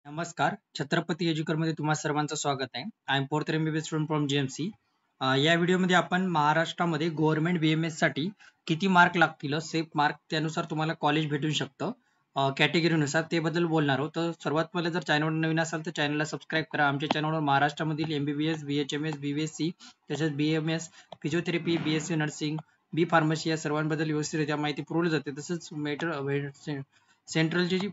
नमस्कार. छत्रपती एज्युकेटर मध्ये तुम्हा सर्वांचं स्वागत आहे. I am fourth MBBS student from GMC. या व्हिडिओमध्ये आपण महाराष्ट्रामध्ये गव्हर्नमेंट BMS साठी किती मार्क लागतील, सेफ मार्क त्यानुसार तुम्हाला कॉलेज भेटू शकतं कॅटेगरीनुसार ते बद्दल बोलणार आहोत. तर सर्वात पहिले जर चॅनलवर नवीन असाल तर चॅनलला सबस्क्राईब करा. आमच्या चॅनलवर महाराष्ट्रामधील MBBS, BHMS, BVSC तसेच BMS, फिजिओथेरपी, BSc नर्सिंग, बी फार्मसी या सर्वांबद्दल व्यवस्थितरित्या माहिती पुरवली जाते. तसंच सेंट्रलची जी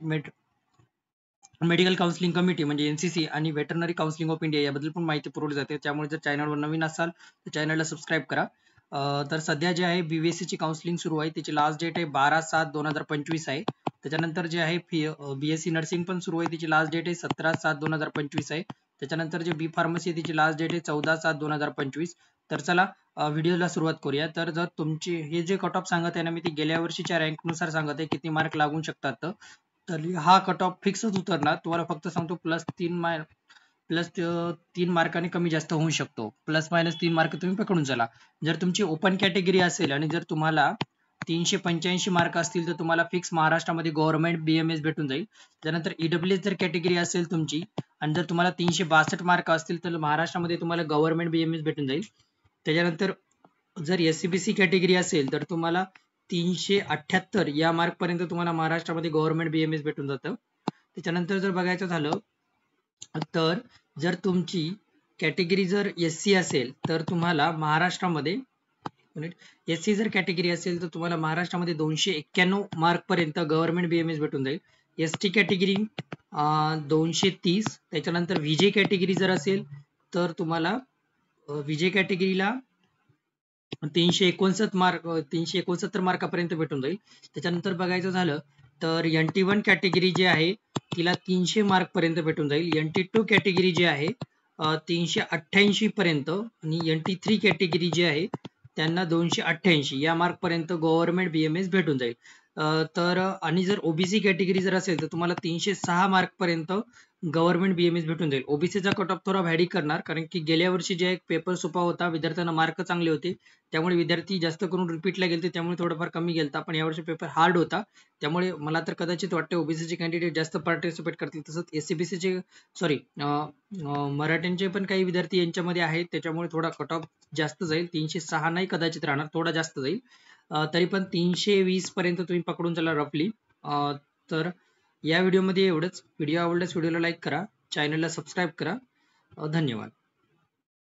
मेडिकल काउन्सिलिंग कमिटी म्हणजे NCC आणि वेटरनरी काउन्सिलिंग ऑफ इंडिया याबद्दल पण माहिती पुरवली जाते. त्यामुळे जर चॅनलवर नवीन असाल तर चॅनलला सबस्क्राईब करा. तर सध्या जे आहे BVSC ची काउन्सिलिंग सुरू आहे. त्याची लास्ट डेट आहे 12/7/2025 आहे. त्याच्यानंतर जे आहे BSc नर्सिंग पण सुरू आहे. त्याची लास्ट डेट आहे 17/7/2025 आहे. त्याच्यानंतर जे बी फार्मसी आहे त्याची लास्ट डेट आहे 14/7/2025. तर चला व्हिडिओला सुरुवात करूया. तर जर तुमची हे जे कट ऑफ सांगत आहे ना, मी ती गेल्या वर्षीच्या रँक नुसार सांगत आहे किती मार्क लागू शकतात. तर हा कट ऑफ फिक्सच उतरणार. तुम्हाला फक्त सांगतो प्लस 3 मार्काने कमी जास्त होऊ शकतो. ±3 मार्क तुम्ही पकडून चला. जर तुमची ओपन कॅटेगरी असेल आणि जर तुम्हाला 385 मार्क असतील तर तुम्हाला फिक्स महाराष्ट्रामध्ये गव्हर्नमेंट BMS भेटून जाईल. त्यानंतर EWS जर कॅटेगरी असेल तुमची आणि जर तुम्हाला 362 मार्क असतील तर महाराष्ट्रामध्ये तुम्हाला गव्हर्नमेंट BMS भेटून जाईल. त्याच्यानंतर जर SCBC कॅटेगरी असेल तर तुम्हाला 378 या मार्क पर्यंत तुम्हाला महाराष्ट्रामध्ये गव्हर्नमेंट BMS भेटून जातं. त्याच्यानंतर जर बघायचं झालं तर जर तुमची कॅटेगरी जर SC असेल तर तुम्हाला महाराष्ट्रामध्ये SC जर कॅटेगरी असेल तर तुम्हाला महाराष्ट्रामध्ये 291 मार्क पर्यंत गव्हर्नमेंट BMS भेटून जाईल. ST category 230. त्याच्यानंतर VJ कॅटेगरी जर असेल तर तुम्हाला VJ कॅटेगरीला 369 मार्कापर्यंत भेटून जाईल. त्याच्यानंतर बघायचं झालं तर NT1 कॅटेगरी जी आहे तिला 300 मार्क पर्यंत भेटून जाईल. NT2 कॅटेगरी जी आहे 388 पर्यंत आणि NT3 कॅटेगरी जी आहे त्यांना 288 या मार्क पर्यंत गव्हर्नमेंट BMS भेटून जाईल. तर आणि जर OBC कॅटेगरी जर असेल तर तुम्हाला 306 मार्क पर्यंत गव्हर्नमेंट BMS भेटून जाईल. OBCचा कट ऑफ थोडा व्हॅरी करणार कारण की गेल्या वर्षी जे एक पेपर सोपा होता, विद्यार्थ्यांना मार्क चांगले होते, त्यामुळे विद्यार्थी जास्त करून रिपीटला गेले, त्यामुळे थोडंफार कमी गेलता. पण यावर्षी पेपर हार्ड होता, त्यामुळे मला तर कदाचित वाटते OBC चे कॅन्डिडेट जास्त पार्टिसिपेट करतील. तसंच SCBC चे मराठ्यांचे पण काही विद्यार्थी यांच्यामध्ये आहेत, त्याच्यामुळे थोडा कट ऑफ जास्त जाईल. 306 नाही कदाचित राहणार, थोडा जास्त जाईल. तरी पण 320 पर्यंत तुम्ही पकडून चला रफली. तर या व्हिडिओमध्ये एवढंच. व्हिडिओ आवडल्यास व्हिडिओला लाईक करा, चॅनलला सबस्क्राईब करा. धन्यवाद.